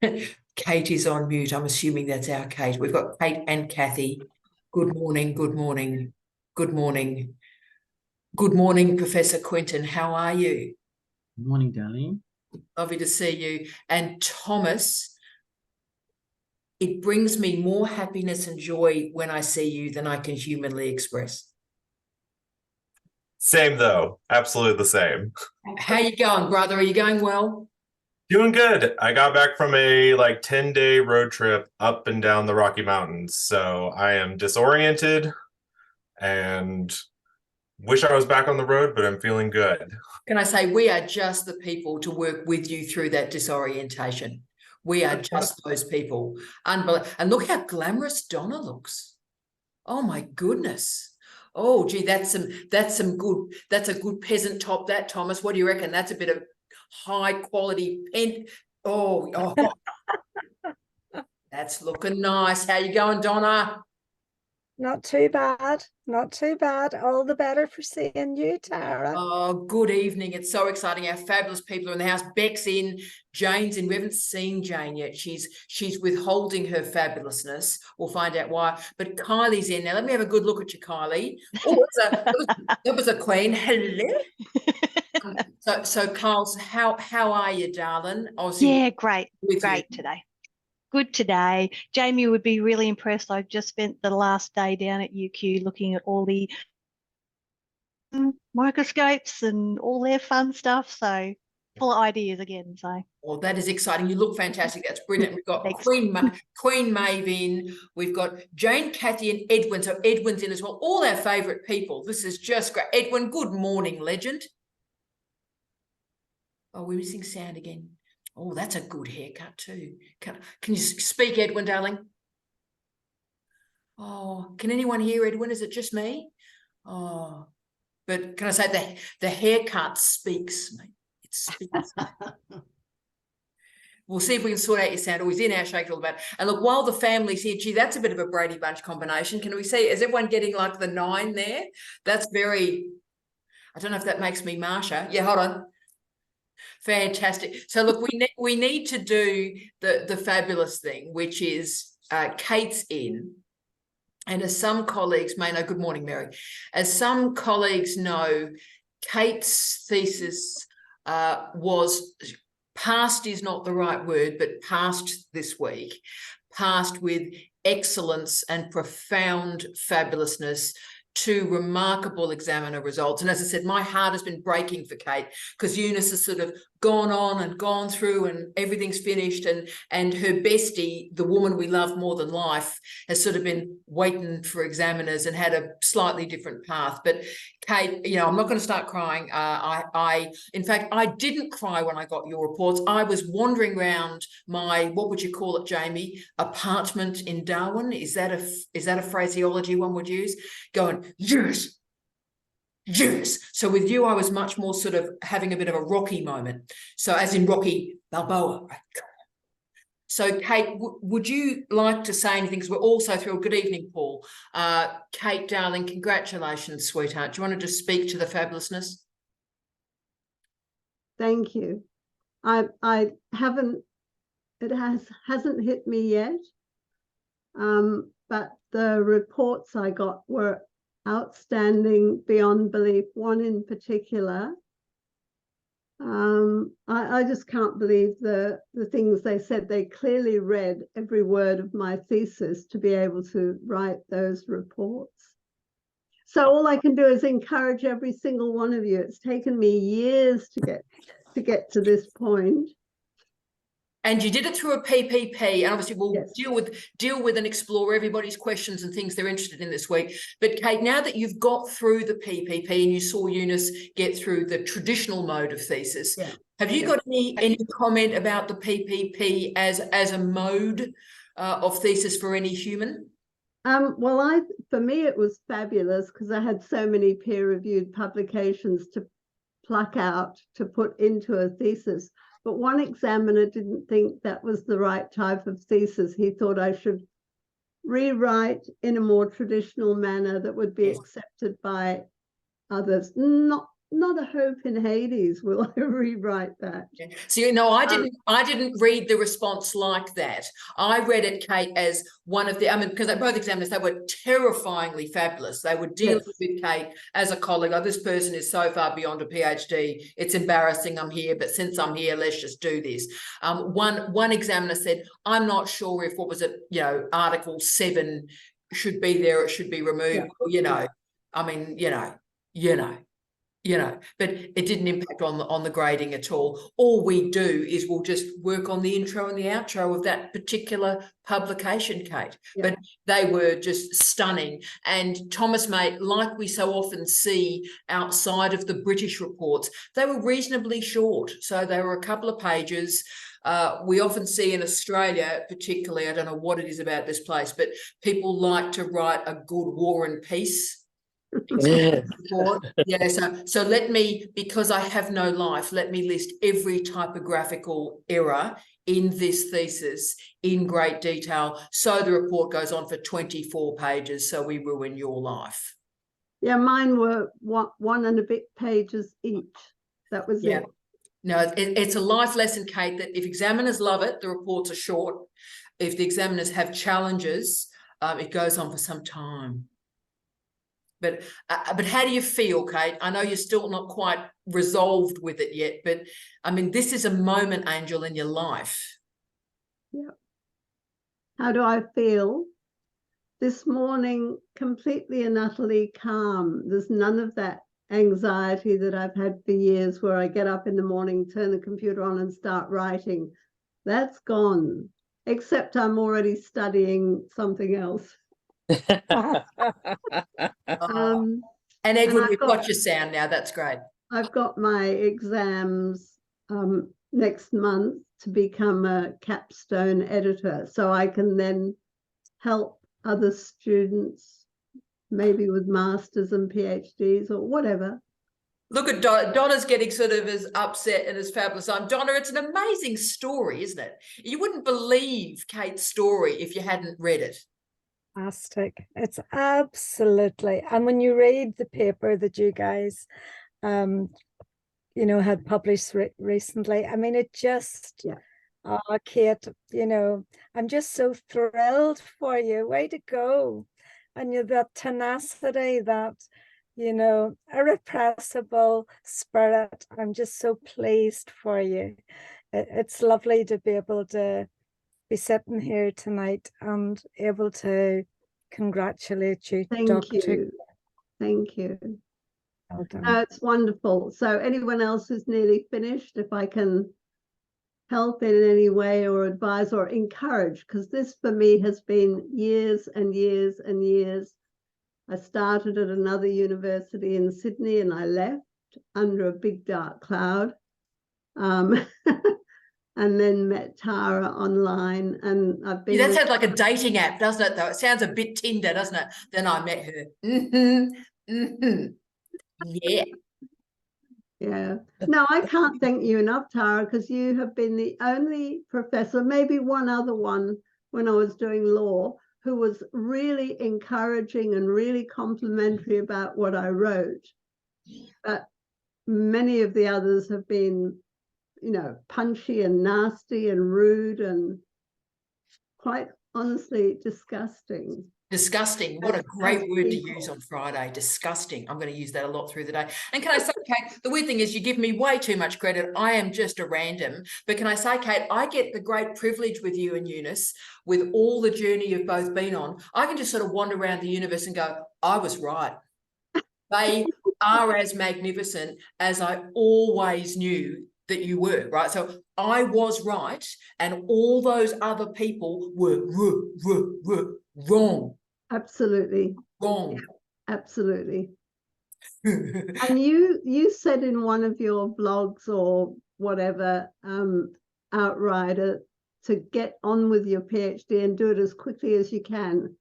Kate is on mute. I'm assuming that's our Kate. We've got Kate and Kathy. Good morning, good morning, good morning. Good morning, Professor Quinton. How are you? Good morning, darling. Lovely to see you. And Thomas, it brings me more happiness and joy when I see you than I can humanly express. Same though, absolutely the same. How you going, brother? Are you going well? Doing good. I got back from a 10-day road trip up and down the Rocky Mountains, so I am disoriented and wish I was back on the road, but I'm feeling good. Can I say we are just the people to work with you through that disorientation. We are just those people. Unbelievable. And look how glamorous Donna looks. Oh my goodness. Oh gee, that's a good peasant top, that, Thomas. What do you reckon? That's a bit of high quality pent. Oh. That's looking nice. How you going, Donna? Not too bad. Not too bad. All the better for seeing you, Tara. Oh, good evening. It's so exciting. Our fabulous people are in the house. Beck's in, Jane's in. We haven't seen Jane yet. She's withholding her fabulousness. We'll find out why. But Kylie's in. Now, let me have a good look at you, Kylie. Oh, that was a queen. Hello. So Kyle's, how are you, darling? Yeah, great today. Good today. Jamie would be really impressed. I just spent the last day down at UQ looking at all the microscopes and all their fun stuff. So full of ideas again. So. Well, that is exciting. You look fantastic. That's brilliant. We've got Queen Maeve in. We've got Jane, Kathy, and Edwin. So Edwin's in as well. All our favourite people. This is just great. Edwin, good morning, legend. Oh, we're missing sound again. Oh, that's a good haircut too. Can you speak, Edwin, darling? Oh, can anyone hear Edwin? Is it just me? Oh, but can I say the haircut speaks, mate. It speaks. We'll see if we can sort out your sound. Always in our shake all about. And look, while the family's here, gee, that's a bit of a Brady Bunch combination. Can we see? Is everyone getting like the 9 there? That's very. I don't know if that makes me Marsha. Yeah, hold on. Fantastic. So look, we need to do the fabulous thing, which is Kate's in. And as some colleagues may know, good morning, Mary. As some colleagues know, Kate's thesis was passed is not the right word, but passed this week, passed with excellence and profound fabulousness, 2 remarkable examiner results. And as I said, my heart has been breaking for Kate because Eunice has sort of gone on and gone through and everything's finished, and her bestie, the woman we love more than life, has sort of been waiting for examiners and had a slightly different path. But Kate, you know, I'm not going to start crying. In fact, I didn't cry when I got your reports. I was wandering around my, what would you call it, Jamie, apartment in Darwin. Is that a phraseology one would use? Going, yes. So with you, I was much more sort of having a bit of a Rocky moment. So as in Rocky Balboa. So Kate, would you like to say anything? Because we're also thrilled. Good evening, Paul. Kate, darling, congratulations, sweetheart. Do you want to just speak to the fabulousness? Thank you. I haven't, it hasn't hit me yet. But the reports I got were outstanding beyond belief. One in particular, I just can't believe the things they said. They clearly read every word of my thesis to be able to write those reports. So all I can do is encourage every single one of you. It's taken me years to get to this point. And you did it through a PPP, and obviously we'll Yes. deal with and explore everybody's questions and things they're interested in this week. But Kate, now that you've got through the PPP and you saw Eunice get through the traditional mode of thesis, have you got any comment about the PPP as a mode of thesis for any human? Well, for me it was fabulous because I had so many peer-reviewed publications to pluck out to put into a thesis. But one examiner didn't think that was the right type of thesis. He thought I should rewrite in a more traditional manner that would be accepted by others. Not not a hope in Hades will I rewrite that. Yeah. So, you know, I didn't read the response like that. I read it, Kate, as one of the, I mean, because both examiners, they were terrifyingly fabulous. They were dealing with Kate as a colleague. Oh, this person is so far beyond a PhD. It's embarrassing I'm here, but since I'm here, let's just do this. One examiner said, I'm not sure if, what was it, you know, Article 7 should be there, it should be removed. Yeah. Or, you know, I mean, you know, but it didn't impact on the grading at all. All we do is we'll just work on the intro and the outro of that particular publication, Kate. Yeah. But they were just stunning. And Thomas, mate, like we so often see outside of the British reports, they were reasonably short. So they were a couple of pages. We often see in Australia, particularly, I don't know what it is about this place, but people like to write a good war and peace. Yeah, so let me, because I have no life, let me list every typographical error in this thesis in great detail. So the report goes on for 24 pages, so we ruin your life. Yeah, mine were one and a bit pages each. That was it. No, it's a life lesson, Kate, that if examiners love it, the reports are short. If the examiners have challenges, it goes on for some time. But how do you feel, Kate? I know you're still not quite resolved with it yet, but I mean, this is a moment, Angel, in your life. Yeah. How do I feel? This morning, completely and utterly calm. There's none of that anxiety that I've had for years where I get up in the morning, turn the computer on and start writing. That's gone, except I'm already studying something else. And Edward, we've got your sound now. That's great. I've got my exams next month to become a capstone editor, so I can then help other students, maybe with masters and PhDs or whatever. Look at Donna. Donna's getting sort of as upset and as fabulous. Donna, it's an amazing story, isn't it? You wouldn't believe Kate's story if you hadn't read it. Fantastic. It's absolutely. And when you read the paper that you guys, had published recently, I mean, it just, Kate, I'm just so thrilled for you. Way to go. And you that tenacity, that, irrepressible spirit. I'm just so pleased for you. It's lovely to be able to be sitting here tonight and able to congratulate you. Thank you. Thank you. Well done. It's wonderful. So anyone else who's nearly finished, if I can help in any way or advise or encourage, because this for me has been years and years and years. I started at another university in Sydney and I left under a big dark cloud. And then met Tara online, and I've been. That sounds like a dating app, doesn't it? Though it sounds a bit Tinder, doesn't it? Then I met her. Yeah. Yeah. No, I can't thank you enough, Tara, because you have been the only professor, maybe one other one when I was doing law, who was really encouraging and really complimentary about what I wrote. But many of the others have been, punchy and nasty and rude and quite honestly disgusting. Disgusting. What a great word to use on Friday. Disgusting. I'm going to use that a lot through the day. And can I say, Kate, the weird thing is you give me way too much credit. I am just a random. But can I say, Kate, I get the great privilege with you and Eunice, with all the journey you've both been on. I can just sort of wander around the universe and go, I was right. They are as magnificent as I always knew that you were, right? So I was right, and all those other people were wrong. Absolutely. Wrong. Yeah, absolutely. And you said in one of your blogs or whatever, Outrider, to get on with your PhD and do it as quickly as you can.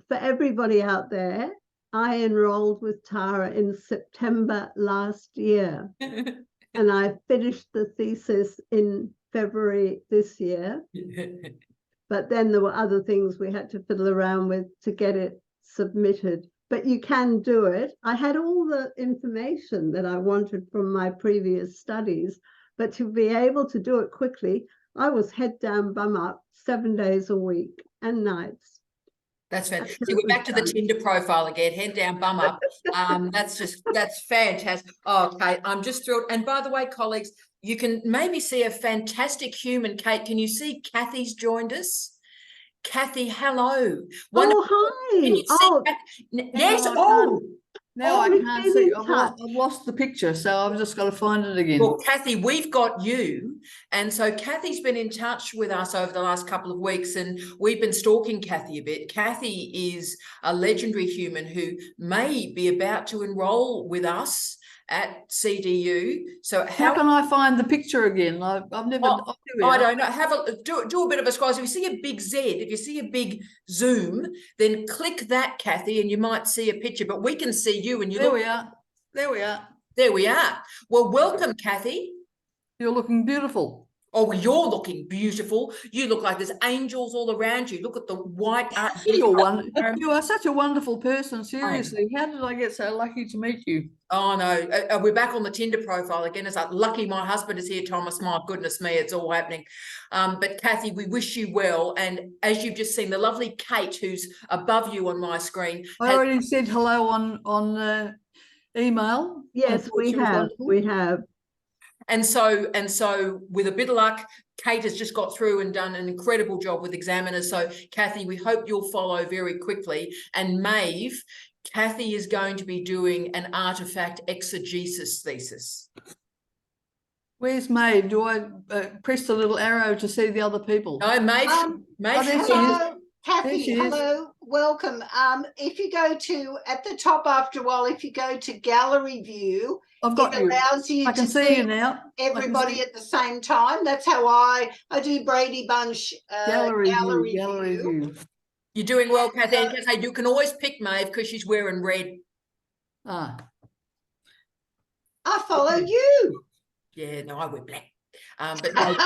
For everybody out there, I enrolled with Tara in September last year. And I finished the thesis in February this year. But then there were other things we had to fiddle around with to get it submitted. but you can do it. I had all the information that I wanted from my previous studies, but to be able to do it quickly, I was head down, bum up, 7 days a week and nights. That's fantastic. See, we're back to the Tinder profile again, head down, bum up. That's fantastic. Oh, Kate, I'm just thrilled. And by the way, colleagues, you can maybe see a fantastic human. Kate, can you see Kathy's joined us? Kathy, hello. Oh, hi. Can you see Oh, yes. I Oh, now I we've can't been see. in I've touch. lost the picture, so I've just got to find it again. well, Kathy, we've got you. And so Kathy's been in touch with us over the last couple of weeks, and we've been stalking Kathy a bit. Kathy is a legendary human who may be about to enroll with us at CDU. So How can I find the picture again? I've never. Oh, oh, here we I are. don't know. Have a do a bit of a scroll. So if you see a big Z, if you see a big zoom, then click that, Kathy, and you might see a picture. But we can see you, and you There look. we are. There we are. There we are. Well, welcome, Kathy. You're looking beautiful. Oh, well, you're looking beautiful. You look like there's angels all around you. Look at the white art. You are such a wonderful person. Seriously, how did I get so lucky to meet you? Oh no, we're back on the Tinder profile again. It's like lucky my husband is here, Thomas. My goodness me, it's all happening. But Kathy, we wish you well. And as you've just seen, the lovely Kate, who's above you on my screen. I already said hello on email. Yes, we have. We have. And so with a bit of luck, Kate has just got through and done an incredible job with examiners. So Kathy, we hope you'll follow very quickly. And Maeve, Kathy is going to be doing an artifact exegesis thesis. Where's Maeve? Do I press the little arrow to see the other people? No, Maeve. Maeve. there she is. Hello, Kathy. There she is. Hello, welcome. If you go to at the top after a while, if you go to gallery view, I've got it you. allows you I can to see you now. everybody at the same time. That's how I do Brady Bunch Gallery view. view. You're doing well, Kathy. And Kathy, you can always pick Maeve because she's wearing red. Ah, I follow you. Yeah, no, I wear black. But no,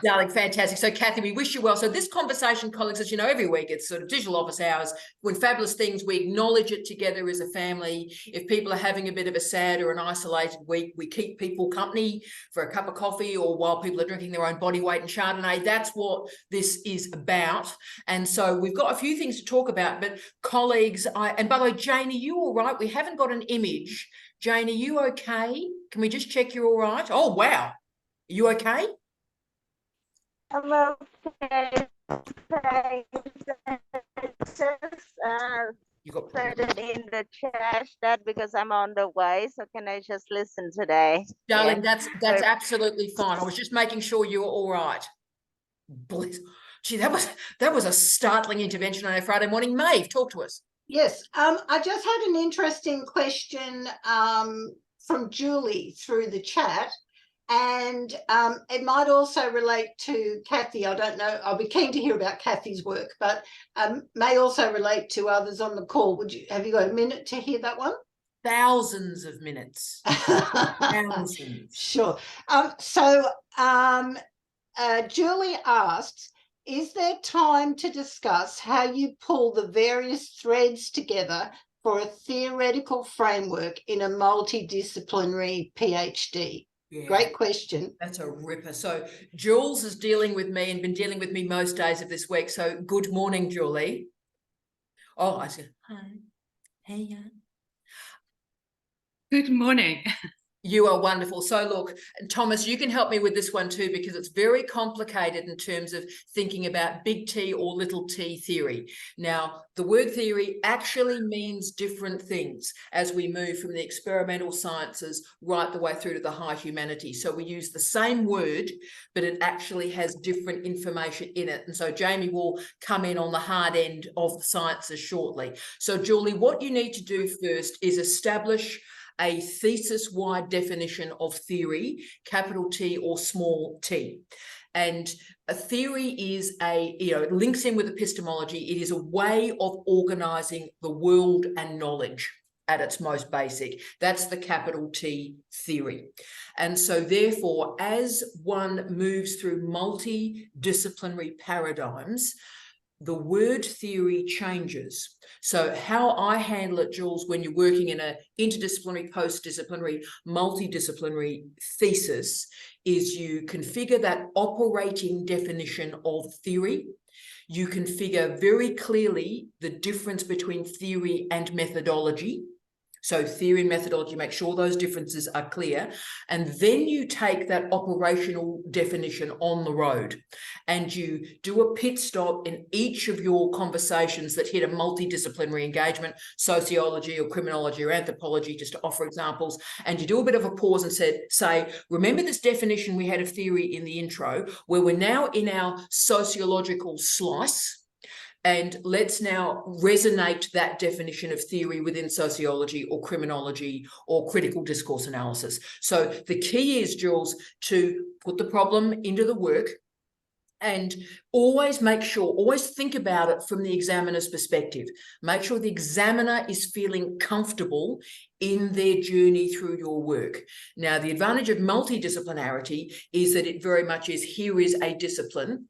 darling, fantastic. So, Kathy, we wish you well. So this conversation, colleagues, as you know, every week it's sort of digital office hours. When fabulous things, we acknowledge it together as a family. If people are having a bit of a sad or an isolated week, we keep people company for a cup of coffee or while people are drinking their own body weight in Chardonnay. That's what this is about. And so we've got a few things to talk about. But colleagues, and by the way, Jane, are you all right? We haven't got an image. Jane, are you okay? Can we just check you're all right? Oh, wow. Are you okay? I'm okay. You got Put it in the chat that because I'm on the way, so can I just listen today? darling, Yeah. that's absolutely fine. I was just making sure you were all right. Bless. Gee, that was a startling intervention on a Friday morning. Maeve, talk to us. Yes, I just had an interesting question from Julie through the chat. And it might also relate to Kathy. I don't know. I'll be keen to hear about Kathy's work, but may also relate to others on the call. Have you got a minute to hear that one? Thousands of minutes. Thousands. Sure. Julie asks, is there time to discuss how you pull the various threads together for a theoretical framework in a multidisciplinary PhD? Yeah, great question. That's a ripper. So Jules is dealing with me and been dealing with me most days of this week. So good morning, Julie. Oh, I said, hi. Hey, Good morning. You are wonderful. So look, Thomas, you can help me with this one too, because it's very complicated in terms of thinking about big T or little t theory. Now, the word theory actually means different things as we move from the experimental sciences right the way through to the high humanities. So we use the same word, but it actually has different information in it. And so Jamie will come in on the hard end of the sciences shortly. So Julie, what you need to do first is establish a thesis-wide definition of theory, capital T or small t. And a theory is it links in with epistemology. It is a way of organizing the world and knowledge at its most basic. That's the capital T theory. And so therefore, as one moves through multidisciplinary paradigms, the word theory changes. So how I handle it, Jules, when you're working in an interdisciplinary, post-disciplinary, multidisciplinary thesis, is you configure that operating definition of theory. You configure very clearly the difference between theory and methodology. So theory and methodology, make sure those differences are clear. And then you take that operational definition on the road and you do a pit stop in each of your conversations that hit a multidisciplinary engagement, sociology or criminology or anthropology, just to offer examples. And you do a bit of a pause and say, remember this definition we had of theory in the intro, where we're now in our sociological slice. And let's now resonate that definition of theory within sociology or criminology or critical discourse analysis. So the key is, Jules, to put the problem into the work and always make sure, always think about it from the examiner's perspective. Make sure the examiner is feeling comfortable in their journey through your work. Now, the advantage of multidisciplinarity is that it very much is, here is a discipline,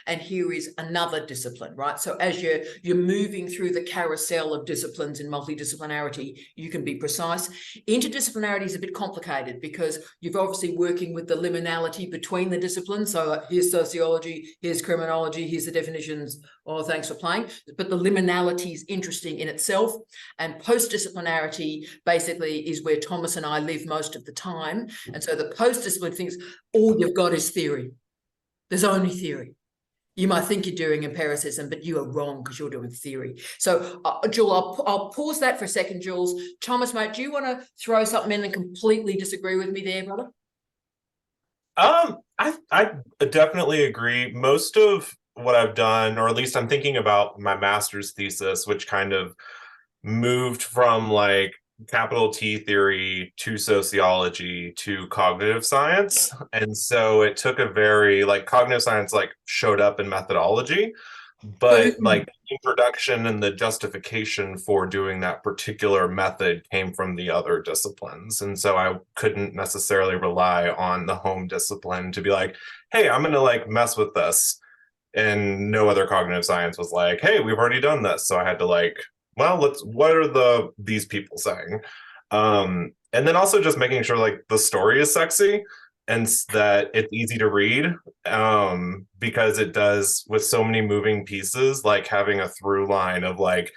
and here is another discipline, right? So as you're moving through the carousel of disciplines in multidisciplinarity, you can be precise. Interdisciplinarity is a bit complicated because you're obviously working with the liminality between the disciplines. So here's sociology, here's criminology, here's the definitions. Oh, thanks for playing. But the liminality is interesting in itself. And post-disciplinarity basically is where Thomas and I live most of the time. And so the post-discipline thinks all you've got is theory. There's only theory. You might think you're doing empiricism, but you are wrong because you're doing theory. So, Jules, I'll pause that for a second, Jules. Thomas, mate, do you want to throw something in and completely disagree with me there, brother? I definitely agree. Most of what I've done, or at least I'm thinking about my master's thesis, which kind of moved from like capital T theory to sociology to cognitive science. And so it took a very, like, cognitive science like showed up in methodology, but like introduction and the justification for doing that particular method came from the other disciplines. And so I couldn't necessarily rely on the home discipline to be like, hey, I'm going to like mess with this. And no other cognitive science was like, hey, we've already done this. So I had to like, well, what are these people saying? And then also just making sure like the story is sexy and that it's easy to read, because it does, with so many moving pieces, like having a through line of like,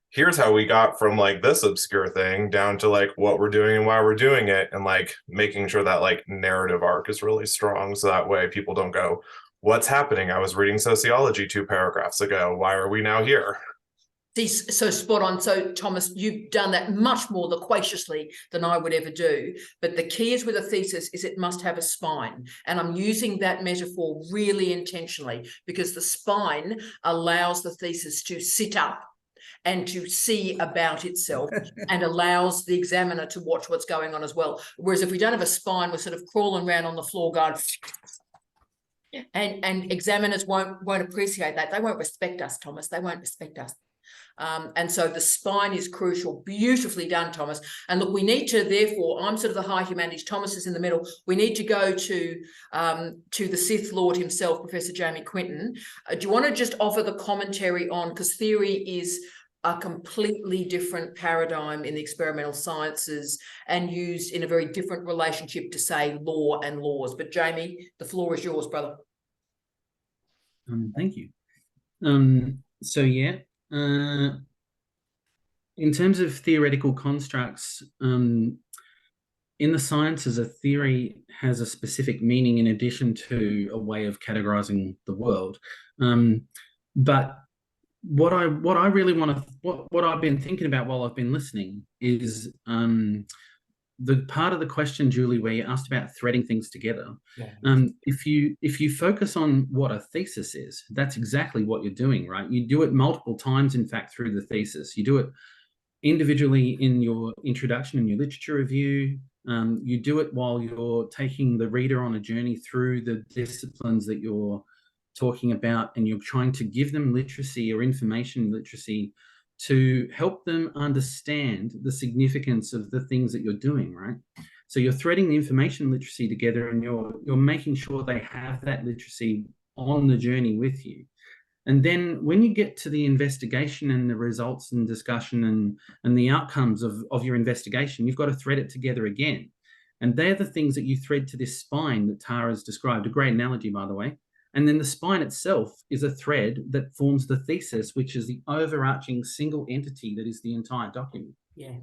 here's how we got from like this obscure thing down to like what we're doing and why we're doing it, and like making sure that like narrative arc is really strong, so that way people don't go, what's happening? I was reading sociology 2 paragraphs ago. Why are we now here? So spot on. So Thomas, you've done that much more loquaciously than I would ever do. But the key is with a thesis is it must have a spine. And I'm using that metaphor really intentionally because the spine allows the thesis to sit up and to see about itself and allows the examiner to watch what's going on as well. Whereas if we don't have a spine, we're sort of crawling around on the floor going, and examiners won't appreciate that. They won't respect us, Thomas. They won't respect us. And so the spine is crucial. Beautifully done, Thomas. And look, we need to, therefore, I'm sort of the high humanities, Thomas is in the middle. We need to go to the Sith Lord himself, Professor Jamie Quinton. Do you want to just offer the commentary on, because theory is a completely different paradigm in the experimental sciences and used in a very different relationship to, say, law and laws. But Jamie, the floor is yours, brother. Thank you. So yeah, in terms of theoretical constructs, in the sciences, a theory has a specific meaning in addition to a way of categorizing the world. But what I really want to, what I've been thinking about while I've been listening is the part of the question, Julie, where you asked about threading things together. Yeah. If you focus on what a thesis is, that's exactly what you're doing, right? You do it multiple times, in fact, through the thesis. You do it individually in your introduction and your literature review. You do it while you're taking the reader on a journey through the disciplines that you're talking about, and you're trying to give them literacy or information literacy to help them understand the significance of the things that you're doing, right? So you're threading the information literacy together, and you're making sure they have that literacy on the journey with you. And then when you get to the investigation and the results and discussion and the outcomes of your investigation, you've got to thread it together again. And they're the things that you thread to this spine that Tara's described. A great analogy, by the way. And then the spine itself is a thread that forms the thesis, which is the overarching single entity that is the entire document. Yeah.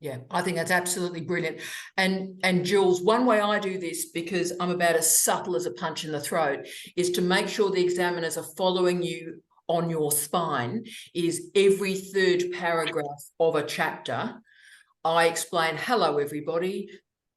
Yeah, I think that's absolutely brilliant. And Jules, one way I do this, because I'm about as subtle as a punch in the throat, is to make sure the examiners are following you on your spine, is every third paragraph of a chapter, I explain, hello, everybody.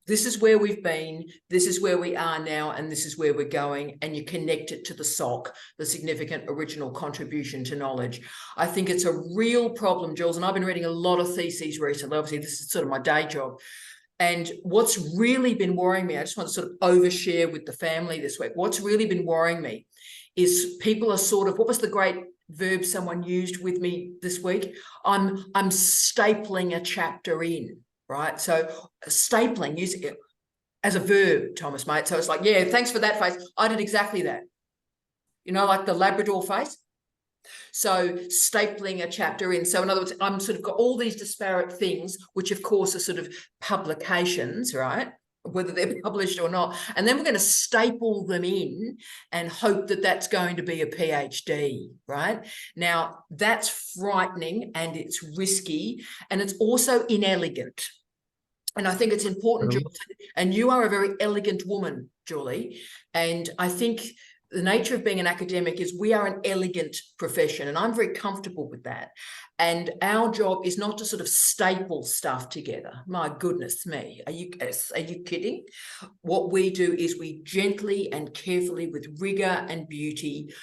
This is where we've been, this is where we are now, and this is where we're going, and you connect it to the SOC, the significant original contribution to knowledge. I think it's a real problem, Jules, and I've been reading a lot of theses recently. Obviously, this is sort of my day job. And what's really been worrying me, I just want to sort of overshare with the family this week, what's really been worrying me is people are sort of, what was the great verb someone used with me this week? I'm stapling a chapter in. Right, so stapling, use it as a verb, Thomas, mate. So it's like, yeah, thanks for that face. I did exactly that. You know, like the Labrador face. So stapling a chapter in. So in other words, I'm sort of got all these disparate things, which of course are sort of publications, right? Whether they're published or not. And then we're going to staple them in and hope that that's going to be a PhD, right? Now, that's frightening and it's risky and it's also inelegant. And I think it's important, Julie, and you are a very elegant woman, Julie, and I think the nature of being an academic is we are an elegant profession, and I'm very comfortable with that. And our job is not to sort of staple stuff together. My goodness me, are you kidding? What we do is we gently and carefully, with rigor and beauty,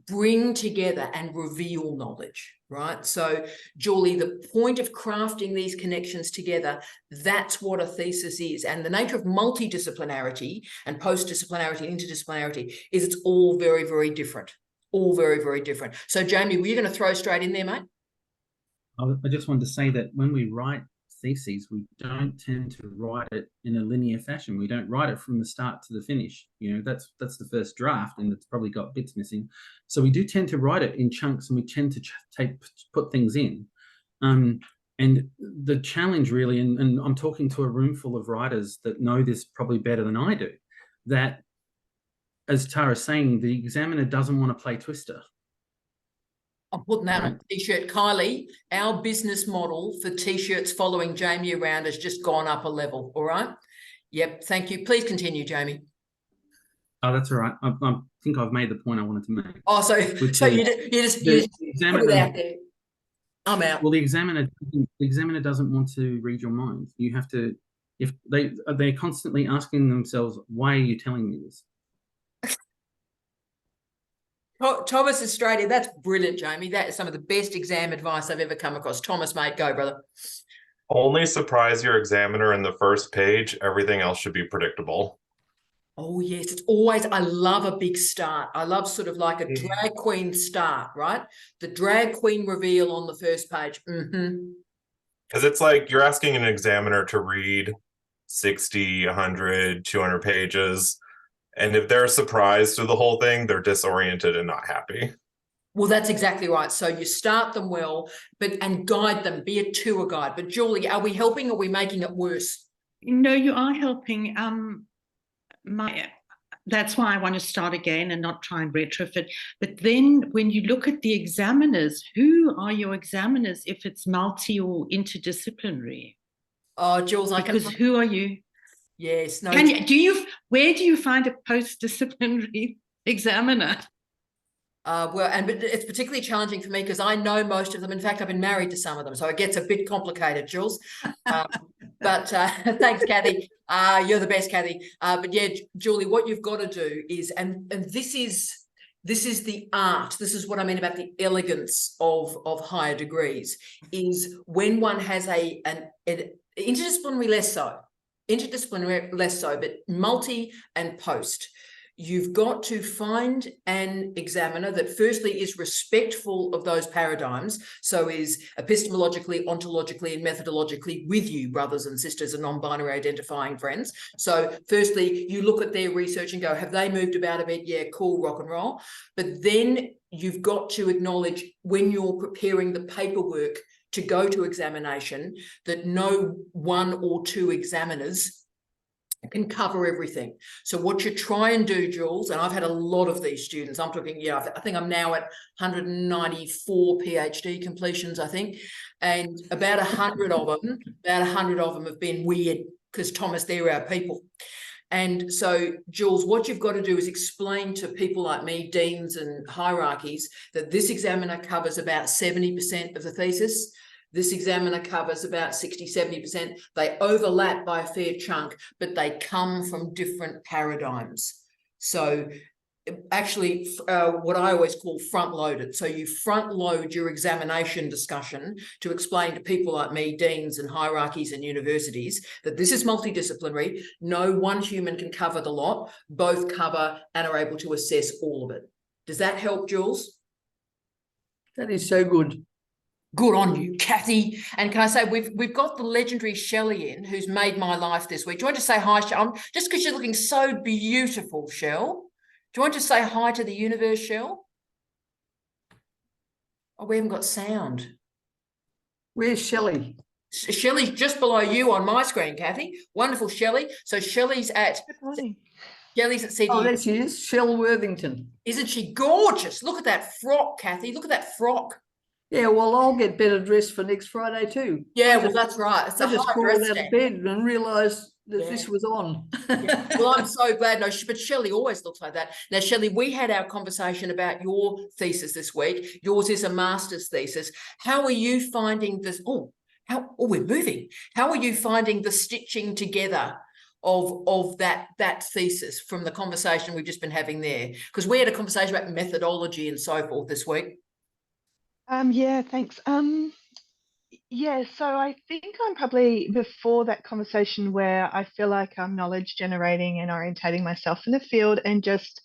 bring together and reveal knowledge, right? So, Julie, the point of crafting these connections together, that's what a thesis is. And the nature of multidisciplinarity and post-disciplinarity and interdisciplinarity is it's all very, very different. All very, very different. So, Jamie, were you going to throw straight in there, mate? I just wanted to say that when we write theses, we don't tend to write it in a linear fashion. We don't write it from the start to the finish. You know, that's the first draft, and it's probably got bits missing. So we do tend to write it in chunks, and we tend to put things in. And the challenge really, and I'm talking to a room full of writers that know this probably better than I do, that, as Tara's saying, the examiner doesn't want to play Twister. I'm putting that on a t-shirt. Kylie, our business model for t-shirts following Jamie around has just gone up a level. All right. Yep. Thank you. Please continue, Jamie. Oh, that's all right. I think I've made the point I wanted to make. Oh, so you just put it out there. I'm out. Well, the examiner doesn't want to read your mind. You have to, if they're constantly asking themselves, why are you telling me this? Thomas Australia, that's brilliant, Jamie. That is some of the best exam advice I've ever come across. Thomas, mate, go, brother. Only surprise your examiner in the first page. Everything else should be predictable. Oh, yes. It's always, I love a big start. I love sort of like a drag queen start, right? The drag queen reveal on the first page. Because it's like you're asking an examiner to read 60, 100, 200 pages. And if they're surprised through the whole thing, they're disoriented and not happy. Well, that's exactly right. So you start them well, and guide them, be a tour guide. But Julie, are we helping or are we making it worse? No, you are helping. That's why I want to start again and not try and retrofit. But then when you look at the examiners, who are your examiners if it's multi or interdisciplinary? Oh, Jules, because who are you? Yes. No. Where do you find a post-disciplinary examiner? But it's particularly challenging for me because I know most of them. In fact, I've been married to some of them, so it gets a bit complicated, Jules. But thanks, Kathy. You're the best, Kathy. But yeah, Julie, what you've got to do is, and this is the art. This is what I mean about the elegance of higher degrees. Is when one has an interdisciplinary less so, but multi and post. you've got to find an examiner that firstly is respectful of those paradigms, so is epistemologically, ontologically, and methodologically with you, brothers and sisters and non-binary identifying friends. So firstly, you look at their research and go, have they moved about a bit? Yeah, cool, rock and roll. But then you've got to acknowledge when you're preparing the paperwork to go to examination that no one or two examiners can cover everything. So what you try and do, Jules, and I've had a lot of these students, I'm talking, yeah, I think I'm now at 194 PhD completions, I think, and about 100 of them have been weird because, Thomas, they're our people. And so, Jules, what you've got to do is explain to people like me, deans and hierarchies, that this examiner covers about 70% of the thesis. This examiner covers about 60, 70%. They overlap by a fair chunk, but they come from different paradigms. So actually, what I always call front-loaded. So you front-load your examination discussion to explain to people like me, deans and hierarchies and universities, that this is multidisciplinary. No one human can cover the lot. Both cover and are able to assess all of it. Does that help, Jules? That is so good. Good on you, Kathy. And can I say, we've got the legendary Shelley in, who's made my life this week. Do you want to say hi, Shell? Just because you're looking so beautiful, Shell. Do you want to say hi to the universe, Shell? Oh, we haven't got sound. Where's Shelley? Shelley's just below you on my screen, Kathy. Wonderful, Shelley. So Shelley's at CDU. Oh, there she is, Shell Worthington. Isn't she gorgeous? Look at that frock, Kathy. Look at that frock. Yeah, well, I'll get better dressed for next Friday too. Yeah, well, that's right. It's I just crawled out of bed and realised that Yeah. this was on. Yeah. Well, I'm so glad. No, but Shelley always looks like that. Now, Shelley, we had our conversation about your thesis this week. Yours is a master's thesis. How are you finding this? We're moving. How are you finding the stitching together of that thesis from the conversation we've just been having there? Because we had a conversation about methodology and so forth this week. Yeah, thanks. Yeah, so I think I'm probably before that conversation where I feel like I'm knowledge generating and orientating myself in the field and just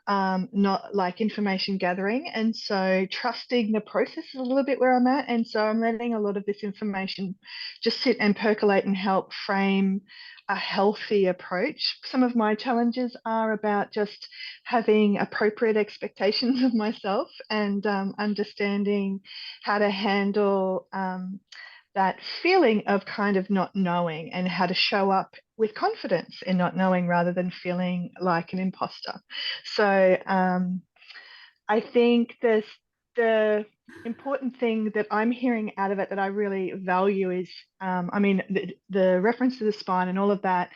not like information gathering. And so trusting the process is a little bit where I'm at. And so I'm letting a lot of this information just sit and percolate and help frame a healthy approach. Some of my challenges are about just having appropriate expectations of myself and understanding how to handle that feeling of kind of not knowing and how to show up with confidence in not knowing rather than feeling like an imposter. So I think the important thing that I'm hearing out of it that I really value is, I mean, the reference to the spine and all of that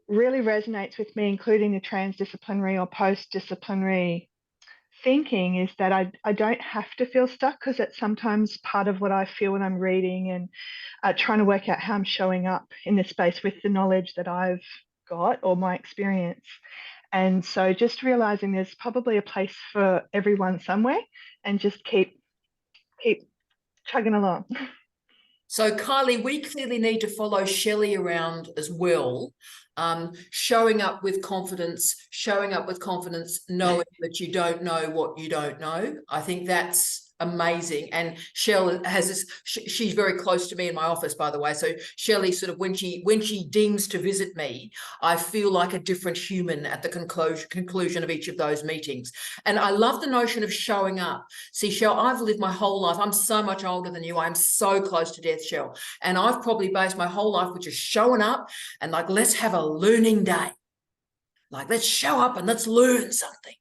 really resonates with me, including the transdisciplinary or post-disciplinary thinking, is that I don't have to feel stuck, because it's sometimes part of what I feel when I'm reading and trying to work out how I'm showing up in this space with the knowledge that I've got or my experience. And so just realizing there's probably a place for everyone somewhere and just keep chugging along. So Kylie, we clearly need to follow Shelley around as well. Showing up with confidence, knowing that you don't know what you don't know. I think that's amazing. And Shell has this, she's very close to me in my office, by the way. So Shelley sort of, when she deems to visit me, I feel like a different human at the conclusion of each of those meetings. And I love the notion of showing up. See, Shell, I've lived my whole life. I'm so much older than you. I'm so close to death, Shell. And I've probably based my whole life with just showing up and like, let's have a learning day. Like, let's show up and let's learn something.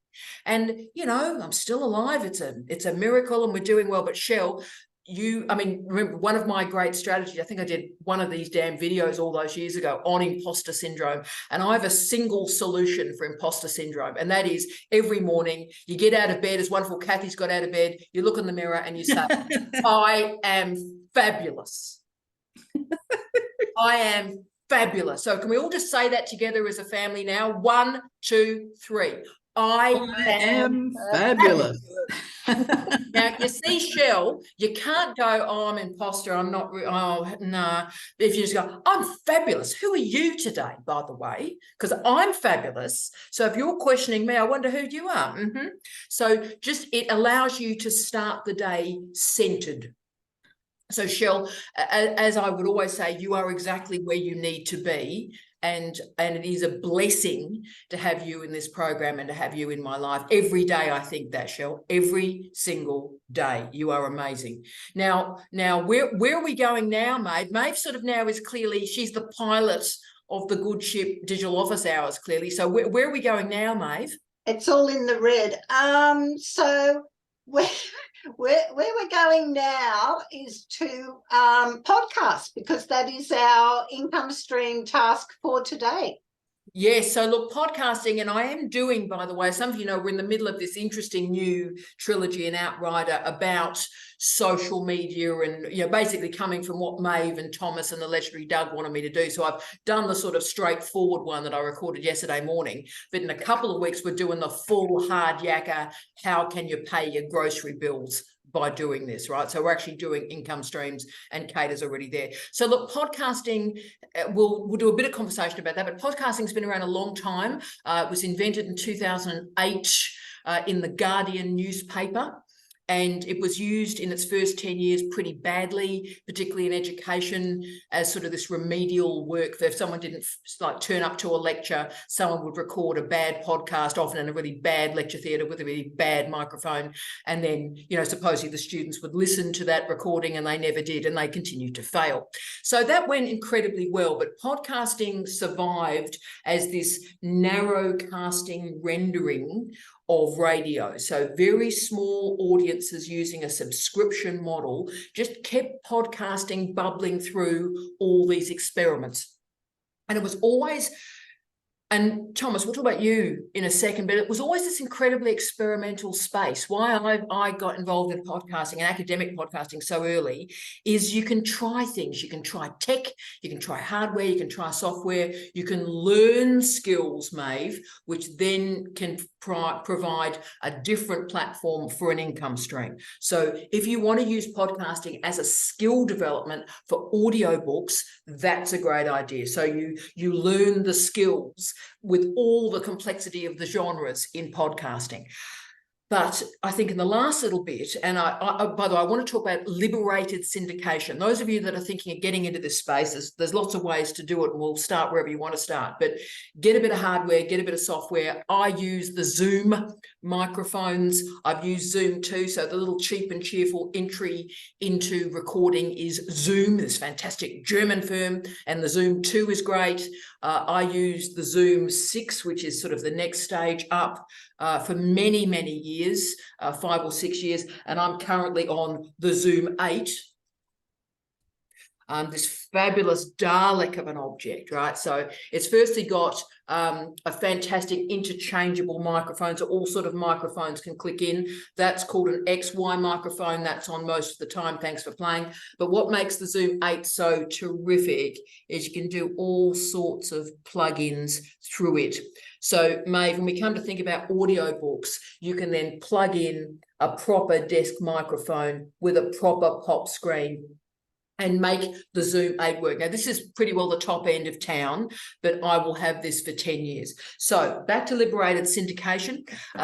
And, you know, I'm still alive. It's a miracle and we're doing well. But Shell, remember one of my great strategies, I think I did one of these damn videos all those years ago on imposter syndrome. And I have a single solution for imposter syndrome. And that is every morning you get out of bed, as wonderful Kathy's got out of bed, you look in the mirror and you say, I am fabulous. I am fabulous. So can we all just say that together as a family now? 1, 2, 3. I am fabulous. Now, you see, Shell, you can't go, oh, I'm imposter, I'm not, oh, no. If you just go, I'm fabulous. Who are you today, by the way? Because I'm fabulous. So if you're questioning me, I wonder who you are. So just, it allows you to start the day centered. So Shell, as I would always say, you are exactly where you need to be. And it is a blessing to have you in this program and to have you in my life every day. I think that, Shell, every single day. You are amazing. Now, where are we going now, Maeve? Maeve sort of now is clearly, she's the pilot of the Good Ship Digital Office Hours, clearly. So where are we going now, Maeve? It's all in the red. So where we're going now is to podcast, because that is our income stream task for today. Yes, so look, podcasting, and I am doing, by the way, some of you know, we're in the middle of this interesting new trilogy in Outrider about social media and, you know, basically coming from what Maeve and Thomas and the legendary Doug wanted me to do. So I've done the sort of straightforward one that I recorded yesterday morning, but in a couple of weeks, we're doing the full hard yakka, how can you pay your grocery bills by doing this, right? So we're actually doing income streams, and Kate is already there. So look, podcasting, we'll do a bit of conversation about that, but podcasting's been around a long time. It was invented in 2008 in the Guardian newspaper. And it was used in its first 10 years pretty badly, particularly in education, as sort of this remedial work. That if someone didn't like turn up to a lecture, someone would record a bad podcast, often in a really bad lecture theatre with a really bad microphone. And then, you know, supposedly the students would listen to that recording, and they never did, and they continued to fail. So that went incredibly well, but podcasting survived as this narrow casting rendering of radio. So very small audiences using a subscription model just kept podcasting bubbling through all these experiments. And it was always, and Thomas, we'll talk about you in a second, but it was always this incredibly experimental space. Why I got involved in podcasting and academic podcasting so early is you can try things. You can try tech, you can try hardware, you can try software, you can learn skills, Maeve, which then can provide a different platform for an income stream. So if you want to use podcasting as a skill development for audiobooks, that's a great idea. So you learn the skills with all the complexity of the genres in podcasting. But I think in the last little bit, and by the way, I want to talk about liberated syndication. Those of you that are thinking of getting into this space, there's lots of ways to do it, and we'll start wherever you want to start. But get a bit of hardware, get a bit of software. I use the Zoom microphones. I've used Zoom too. So the little cheap and cheerful entry into recording is Zoom, this fantastic German firm, and the Zoom 2 is great. I use the Zoom 6, which is sort of the next stage up, for many, many years, 5 or 6 years, and I'm currently on the Zoom 8. This fabulous Dalek of an object, right? So it's firstly got a fantastic interchangeable microphone, so all sort of microphones can click in. That's called an XY microphone. That's on most of the time. Thanks for playing. But what makes the Zoom 8 so terrific is you can do all sorts of plugins through it. So, Maeve, when we come to think about audiobooks, you can then plug in a proper desk microphone with a proper pop screen and make the Zoom 8 work. Now, this is pretty well the top end of town, but I will have this for 10 years. So back to liberated syndication.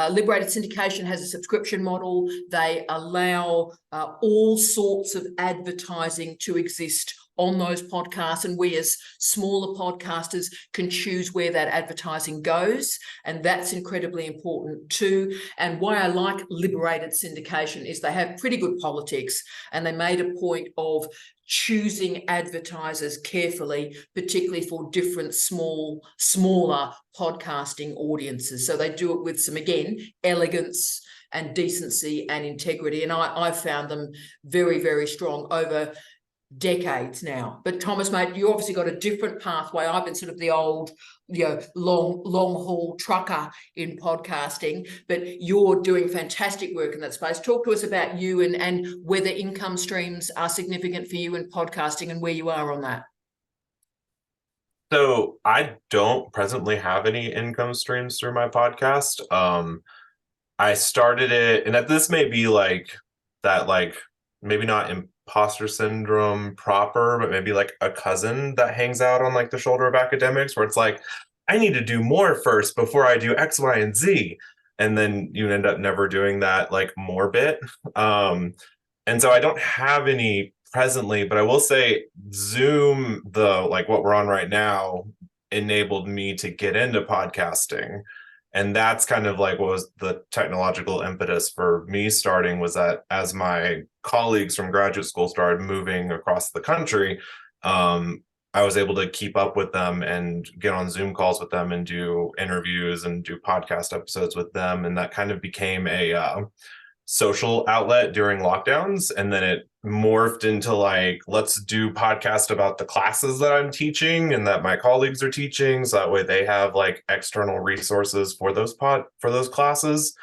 Liberated syndication has a subscription model. They allow all sorts of advertising to exist on those podcasts, and we as smaller podcasters can choose where that advertising goes, and that's incredibly important too. And why I like liberated syndication is they have pretty good politics, and they made a point of choosing advertisers carefully, particularly for different smaller podcasting audiences. So they do it with some, again, elegance and decency and integrity, and I've found them very, very strong over decades now. But Thomas, mate, you obviously got a different pathway. I've been sort of the old, you know, long haul trucker in podcasting, but you're doing fantastic work in that space. Talk to us about you and whether income streams are significant for you in podcasting and where you are on that. So I don't presently have any income streams through my podcast. I started it, and this may be like that, like maybe not imposter syndrome proper, but maybe like a cousin that hangs out on like the shoulder of academics, where it's like, I need to do more first before I do X, Y, and Z. And then you end up never doing that like more bit. And so I don't have any presently, but I will say Zoom, the like what we're on right now, enabled me to get into podcasting. And that's kind of like what was the technological impetus for me starting, was that as my colleagues from graduate school started moving across the country, I was able to keep up with them and get on Zoom calls with them and do interviews and do podcast episodes with them. And that kind of became a social outlet during lockdowns. And then it morphed into like, let's do podcast about the classes that I'm teaching and that my colleagues are teaching. So that way they have like external resources for those classes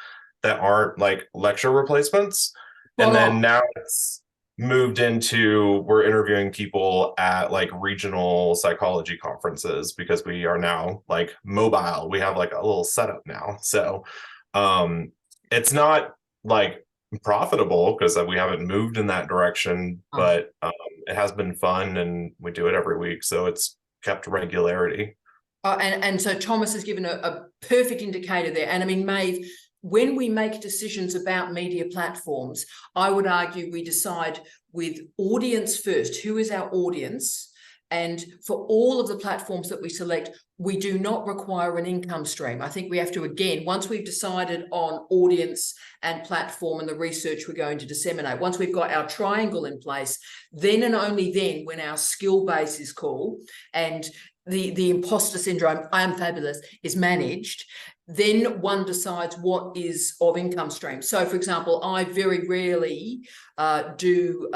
that aren't like lecture replacements. And then now it's moved into, we're interviewing people at like regional psychology conferences because we are now like mobile. We have like a little setup now. So it's not like profitable because we haven't moved in that direction, but it has been fun and we do it every week. So it's kept regularity. And so Thomas has given a perfect indicator there. And I mean, Maeve, when we make decisions about media platforms, I would argue we decide with audience first. Who is our audience? And for all of the platforms that we select, we do not require an income stream. I think we have to, again, once we've decided on audience and platform and the research we're going to disseminate, once we've got our triangle in place, then and only then, when our skill base is called and the imposter syndrome, I am fabulous, is managed, then one decides what is of income stream. So, for example, I very rarely do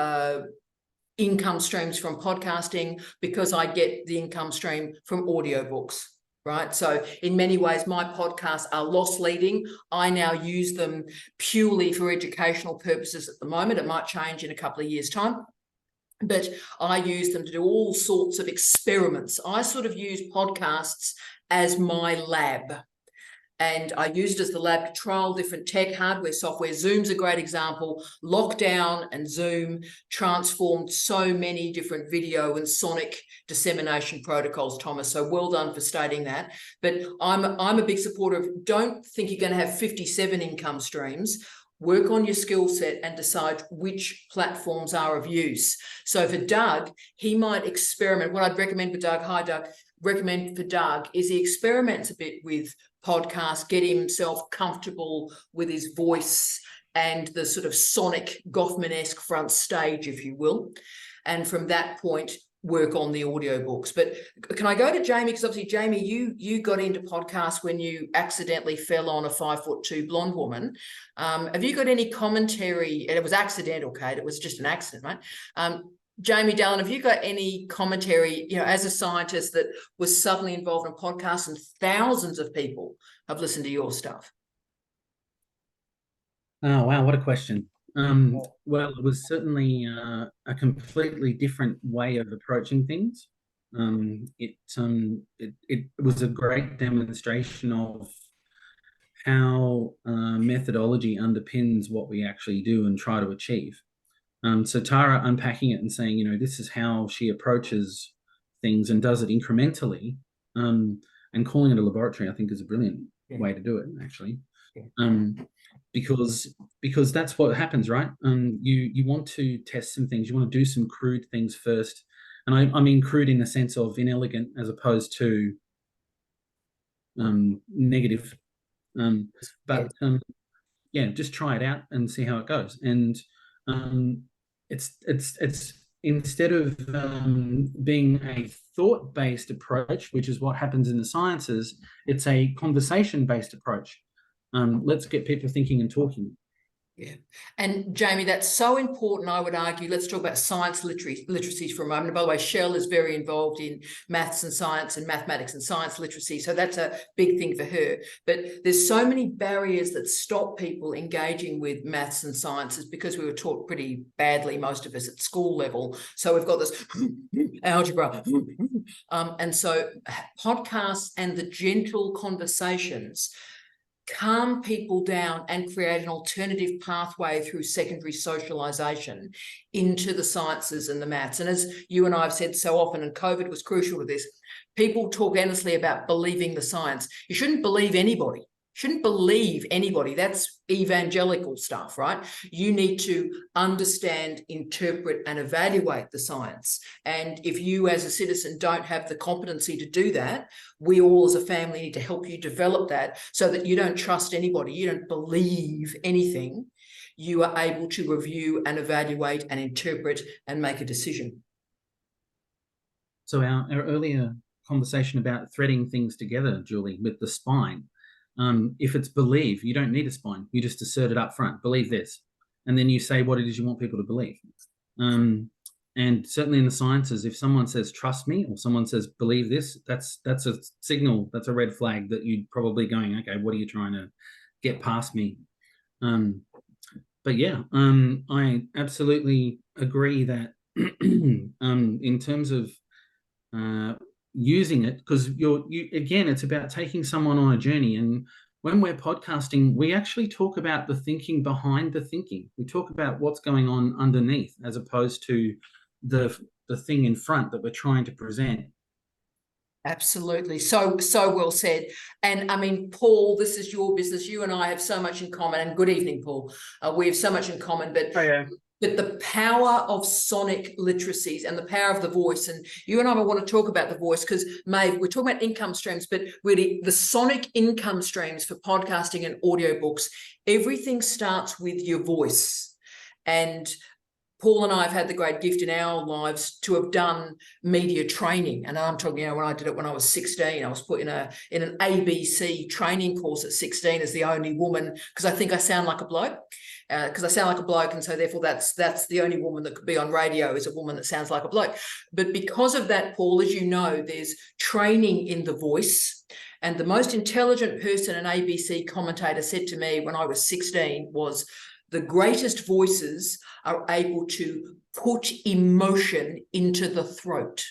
income streams from podcasting because I get the income stream from audiobooks, right? So in many ways, my podcasts are loss leading. I now use them purely for educational purposes at the moment. It might change in a couple of years' time. But I use them to do all sorts of experiments. I sort of use podcasts as my lab. And I used it as the lab to trial different tech, hardware, software. Zoom's a great example. Lockdown and Zoom transformed so many different video and sonic dissemination protocols, Thomas. So well done for stating that. But I'm a big supporter of, don't think you're going to have 57 income streams. Work on your skill set and decide which platforms are of use. So for Doug, he might experiment. What I'd recommend for Doug, hi Doug, recommend for Doug is he experiments a bit with podcasts, get himself comfortable with his voice and the sort of sonic Goffman-esque front stage, if you will. And from that point, work on the audiobooks. But can I go to Jamie? Because obviously, Jamie, you got into podcasts when you accidentally fell on a 5'2" blonde woman. Have you got any commentary? And it was accidental, Kate. It was just an accident, right? Jamie Dallin, have you got any commentary, you know, as a scientist that was suddenly involved in podcasts and thousands of people have listened to your stuff? Oh, wow, what a question. Well, it was certainly a completely different way of approaching things. It was a great demonstration of how methodology underpins what we actually do and try to achieve. So Tara unpacking it and saying, you know, this is how she approaches things and does it incrementally, and calling it a laboratory, I think, is a brilliant way to do it, actually. Because that's what happens, right? You want to test some things, you want to do some crude things first, and I mean crude in the sense of inelegant as opposed to negative. Yeah, just try it out and see how it goes. And it's instead of being a thought-based approach, which is what happens in the sciences, it's a conversation-based approach. Let's get people thinking and talking. Yeah. And Jamie, that's so important, I would argue. Let's talk about science literacies for a moment. And by the way, Shell is very involved in maths and science and mathematics and science literacy. So that's a big thing for her. But there's so many barriers that stop people engaging with maths and sciences because we were taught pretty badly, most of us at school level. So we've got this algebra, And so podcasts and the gentle conversations calm people down and create an alternative pathway through secondary socialization into the sciences and the maths. And as you and I have said so often, and COVID was crucial to this, people talk endlessly about believing the science. You shouldn't believe anybody. Shouldn't believe anybody. That's evangelical stuff, right? You need to understand, interpret, and evaluate the science. And if you as a citizen don't have the competency to do that, we all as a family need to help you develop that so that you don't trust anybody, you don't believe anything. You are able to review and evaluate and interpret and make a decision. So our earlier conversation about threading things together, Julie, with the spine, if it's believe, you don't need a spine. You just assert it up front. Believe this. And then you say what it is you want people to believe. And certainly in the sciences, if someone says, trust me, or someone says, believe this, that's a signal, that's a red flag that you're probably going, okay, what are you trying to get past me? But yeah, I absolutely agree that in terms of using it, because again, it's about taking someone on a journey. And when we're podcasting, we actually talk about the thinking behind the thinking. We talk about what's going on underneath, as opposed to the thing in front that we're trying to present. Absolutely. So well said. And I mean, Paul, this is your business. You and I have so much in common. And good evening, Paul. We have so much in common, but the power of sonic literacies and the power of the voice, and you and I want to talk about the voice because, Maeve, we're talking about income streams, but really the sonic income streams for podcasting and audiobooks, everything starts with your voice. And Paul and I have had the great gift in our lives to have done media training. And I'm talking, when I did it when I was 16, I was put in an ABC training course at 16 as the only woman, because I think I sound like a bloke. And so therefore that's the only woman that could be on radio, is a woman that sounds like a bloke. But because of that, Paul, as you know, there's training in the voice. And the most intelligent person, an ABC commentator, said to me when I was 16 was, the greatest voices are able to put emotion into the throat.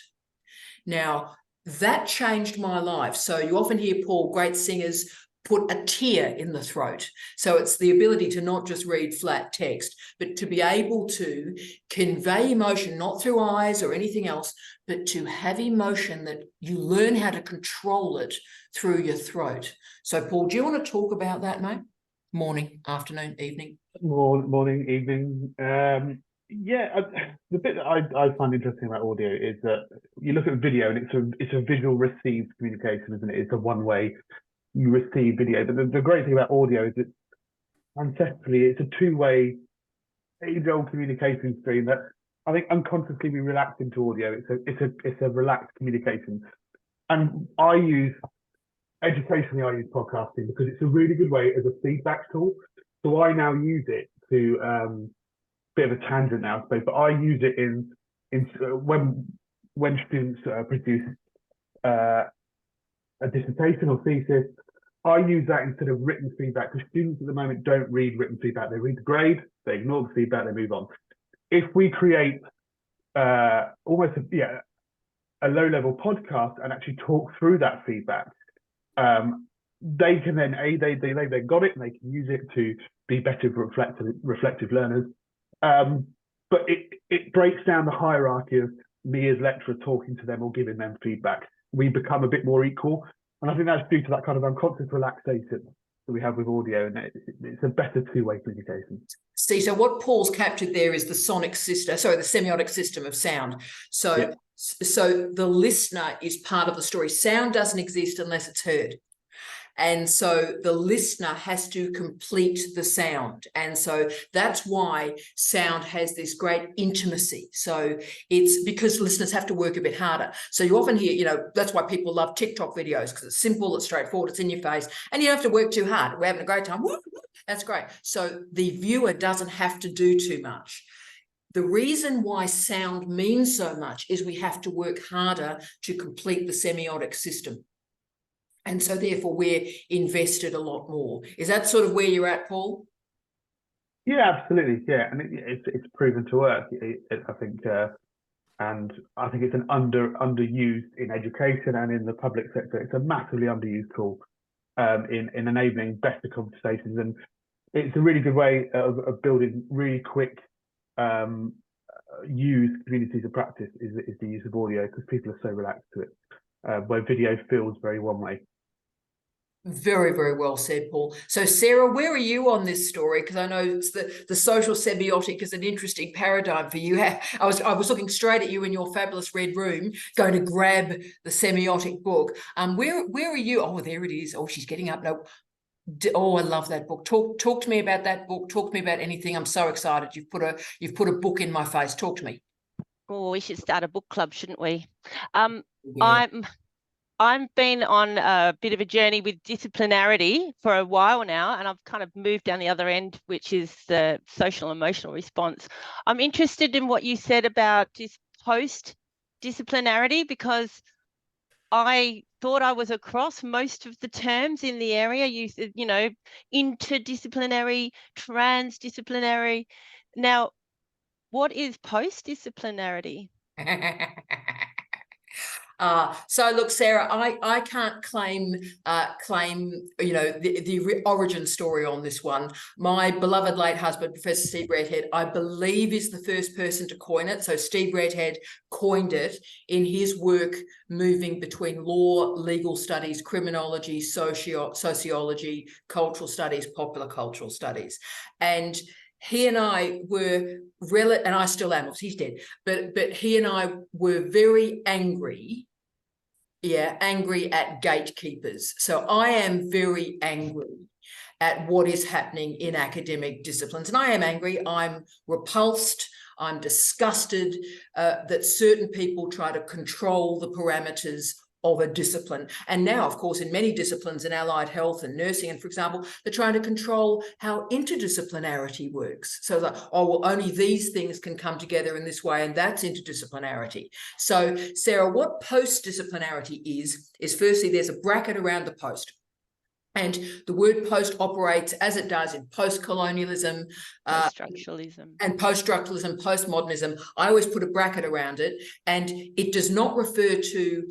Now, that changed my life. So you often hear, Paul, great singers put a tear in the throat. So it's the ability to not just read flat text, but to be able to convey emotion, not through eyes or anything else, but to have emotion that you learn how to control it through your throat. So, Paul, do you want to talk about that, mate? Morning, afternoon, evening? Morning, evening. The bit that I find interesting about audio is that you look at video and it's a visual received communication, isn't it? It's a one-way, you receive video. But the great thing about audio is it's ancestrally, it's a two-way, age-old communication stream that I think unconsciously we relax into audio. It's a relaxed communication. And educationally, I use podcasting because it's a really good way as a feedback tool. So I now use it to bit of a tangent now, I suppose, but I use it in when students produce a dissertation or thesis. I use that instead of written feedback, because students at the moment don't read written feedback. They read the grade, they ignore the feedback, they move on. If we create almost a low-level podcast and actually talk through that feedback, they can then they got it and they can use it to be better reflective learners. But it breaks down the hierarchy of me as lecturer talking to them or giving them feedback. We become a bit more equal, and I think that's due to that kind of unconscious relaxation that we have with audio, and it's a better two-way communication. See, so what Paul's captured there is the the semiotic system of sound. So, yeah. So the listener is part of the story. Sound doesn't exist unless it's heard. And so the listener has to complete the sound. And so that's why sound has this great intimacy. So it's because listeners have to work a bit harder. So you often hear, that's why people love TikTok videos, because it's simple, it's straightforward, it's in your face, and you don't have to work too hard. We're having a great time. That's great. So the viewer doesn't have to do too much. The reason why sound means so much is we have to work harder to complete the semiotic system. And so therefore we're invested a lot more. Is that sort of where you're at, Paul? Yeah, absolutely. Yeah, and it's proven to work. I think And I think it's an underused in education and in the public sector. It's a massively underused tool in enabling better conversations, and it's a really good way of building really quick used communities of practice is the use of audio, because people are so relaxed to it, where video feels very one way. Very, very well said, Paul. So, Sarah, where are you on this story? Because I know it's the social semiotic is an interesting paradigm for you. I was looking straight at you in your fabulous red room, going to grab the semiotic book. Where are you? Oh, there it is. Oh, she's getting up. No. Oh, I love that book. Talk to me about that book. Talk to me about anything. I'm so excited. You've put a book in my face. Talk to me. Oh, we should start a book club, shouldn't we? Yeah. I've been on a bit of a journey with disciplinarity for a while now, and I've kind of moved down the other end, which is the social emotional response. I'm interested in what you said about post-disciplinarity, because I thought I was across most of the terms in the area. You know, interdisciplinary, transdisciplinary. Now, what is post-disciplinarity? So look, Sarah, I can't claim the origin story on this one. My beloved late husband, Professor Steve Redhead, I believe is the first person to coin it. So Steve Redhead coined it in his work moving between law, legal studies, criminology, sociology, cultural studies, popular cultural studies. And he and I were and I still am, he's dead, but he and I were very angry at gatekeepers. So I am very angry at what is happening in academic disciplines. And I am angry, I'm repulsed, I'm disgusted that certain people try to control the parameters of a discipline. And now, of course, in many disciplines in allied health and nursing, and for example, they're trying to control how interdisciplinarity works. So that, oh, well, only these things can come together in this way, and that's interdisciplinarity. So, Sarah, what post-disciplinarity is firstly, there's a bracket around the post. And the word post operates as it does in post-colonialism, Post-structuralism. And post-structuralism, postmodernism. I always put a bracket around it, and it does not refer to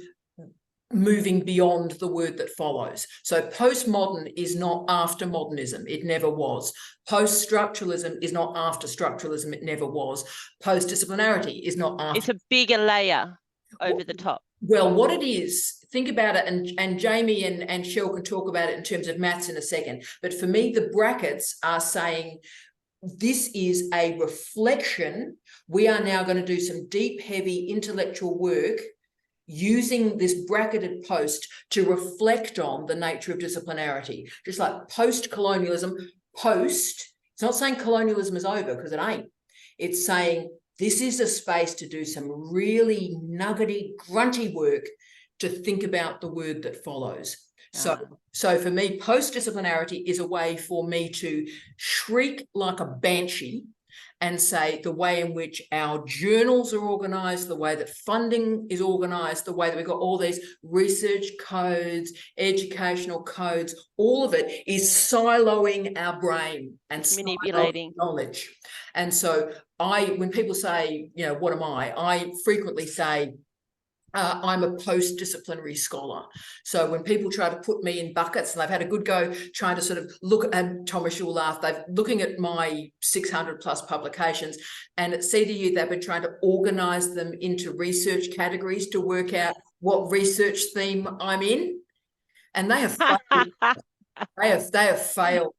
moving beyond the word that follows. So postmodern is not after modernism. It never was. Post-structuralism is not after structuralism. It never was. Post-disciplinarity is not after. It's a bigger layer over the top. Well, what it is, think about it, and Jamie and Shell can talk about it in terms of maths in a second. But for me, the brackets are saying this is a reflection. We are now going to do some deep, heavy intellectual work using this bracketed post to reflect on the nature of disciplinarity. Just like post-colonialism, it's not saying colonialism is over, because it ain't. It's saying this is a space to do some really nuggety, grunty work to think about the word that follows. So for me, post-disciplinarity is a way for me to shriek like a banshee and say the way in which our journals are organised, the way that funding is organised, the way that we've got all these research codes, educational codes, all of it is siloing our brain and manipulating knowledge. And so when people say, what am I frequently say, I'm a post-disciplinary scholar. So when people try to put me in buckets, and they've had a good go trying to sort of look, and Thomas, you'll laugh, they're looking at my 600 plus publications, and at CDU, they've been trying to organise them into research categories to work out what research theme I'm in. And they have failed. they have failed.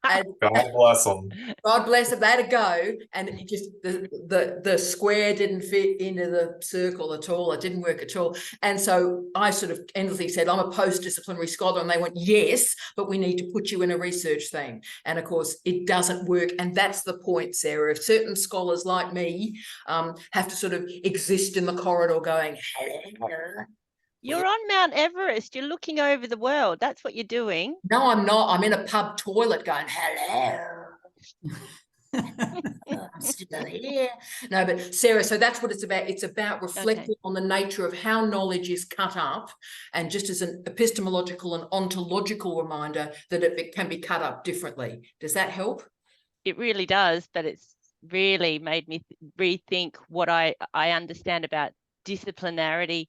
And God bless them. God bless them. They had to go, and it just the square didn't fit into the circle at all. It didn't work at all. And so I sort of endlessly said, I'm a post-disciplinary scholar. And they went, yes, but we need to put you in a research thing. And of course, it doesn't work. And that's the point, Sarah. If certain scholars like me have to sort of exist in the corridor going, hello. You're on Mount Everest. You're looking over the world. That's what you're doing. No, I'm not. I'm in a pub toilet going, hello. I'm still here. No, but Sarah, so that's what it's about. It's about reflecting on the nature of how knowledge is cut up, and just as an epistemological and ontological reminder that it can be cut up differently. Does that help? It really does, but it's really made me rethink what I understand about disciplinarity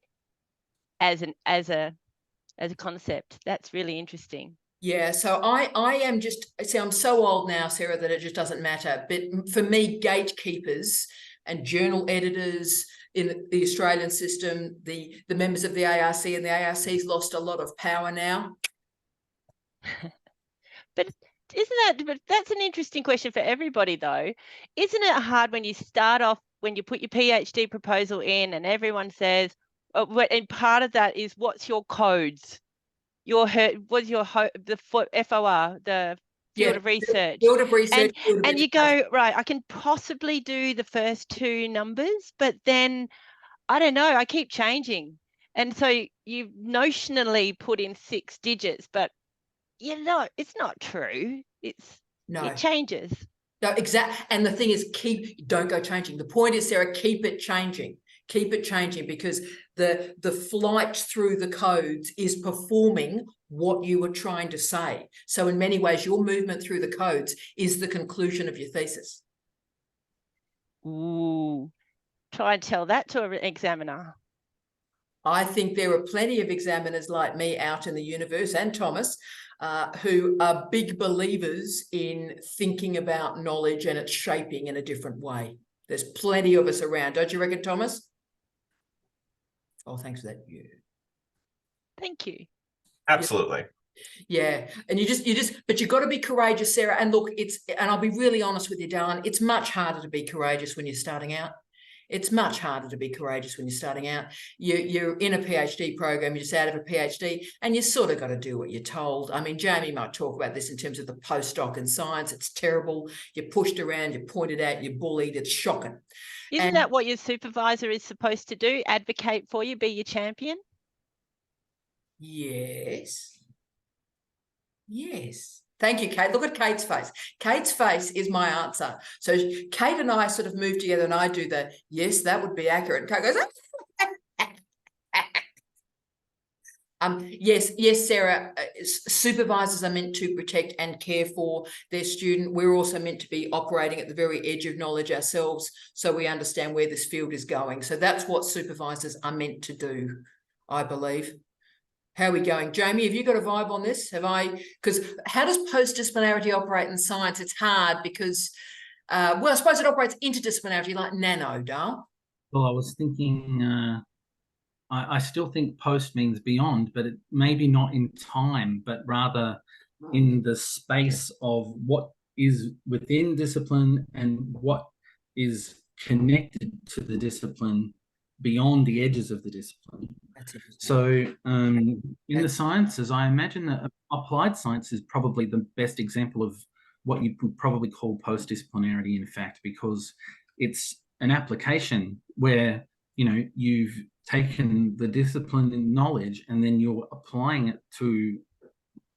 as a concept. That's really interesting. Yeah, so I am just, see, I'm so old now, Sarah, that it just doesn't matter. But for me, gatekeepers and journal editors in the Australian system, the members of the ARC, and the ARC's lost a lot of power now. But that's an interesting question for everybody, though. Isn't it hard when you start off, when you put your PhD proposal in and everyone says, and part of that is, what's your codes? The FOR, the field of research. Field of research. And you go, right, I can possibly do the first two numbers, but then I don't know, I keep changing. And so you notionally put in 6 digits, but it's not true. It changes. No, exactly. And the thing is, don't go changing. The point is, Sarah, keep it changing. Keep it changing, because the flight through the codes is performing what you were trying to say. So in many ways, your movement through the codes is the conclusion of your thesis. Ooh, try and tell that to an examiner. I think there are plenty of examiners like me out in the universe, and Thomas, who are big believers in thinking about knowledge and its shaping in a different way. There's plenty of us around. Don't you reckon, Thomas? Oh, thanks for that. Yeah. Thank you. Absolutely. Yeah. And but you've got to be courageous, Sarah. And look, and I'll be really honest with you, darling, it's much harder to be courageous when you're starting out. It's much harder to be courageous when you're starting out. You're in a PhD program, you're just out of a PhD, and you sort of got to do what you're told. I mean, Jamie might talk about this in terms of the postdoc in science. It's terrible. You're pushed around, you're pointed at, you're bullied. It's shocking. Isn't that what your supervisor is supposed to do? Advocate for you, be your champion? Yes. Yes. Thank you, Kate. Look at Kate's face. Kate's face is my answer. So Kate and I sort of move together, and I do the, yes, that would be accurate. And Kate goes, yes, Sarah, supervisors are meant to protect and care for their student. We're also meant to be operating at the very edge of knowledge ourselves, so we understand where this field is going. So that's what supervisors are meant to do, I believe. How are we going? Jamie, have you got a vibe on this? Because how does post-disciplinarity operate in science? It's hard because, well, I suppose it operates interdisciplinarity like nano, Dale. Well, I was thinking, I still think post means beyond, but it maybe not in time, but rather in the space of what is within discipline and what is connected to the discipline beyond the edges of the discipline. So in the sciences, I imagine that applied science is probably the best example of what you would probably call post-disciplinarity, in fact, because it's an application where, you've taken the discipline and knowledge and then you're applying it to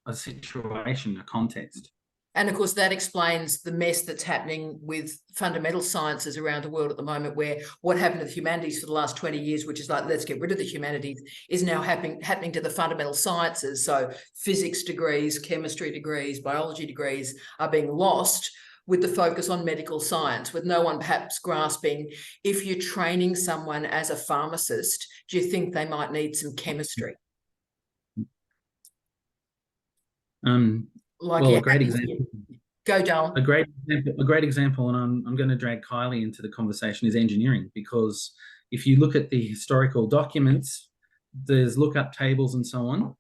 a situation, a context. And of course, that explains the mess that's happening with fundamental sciences around the world at the moment, where what happened to the humanities for the last 20 years, which is like, let's get rid of the humanities, is now happening to the fundamental sciences. So physics degrees, chemistry degrees, biology degrees are being lost with the focus on medical science, with no one perhaps grasping, if you're training someone as a pharmacist, do you think they might need some chemistry? A great example. Go, Darren. A great example, and I'm going to drag Kylie into the conversation, is engineering, because if you look at the historical documents, there's lookup tables and so on,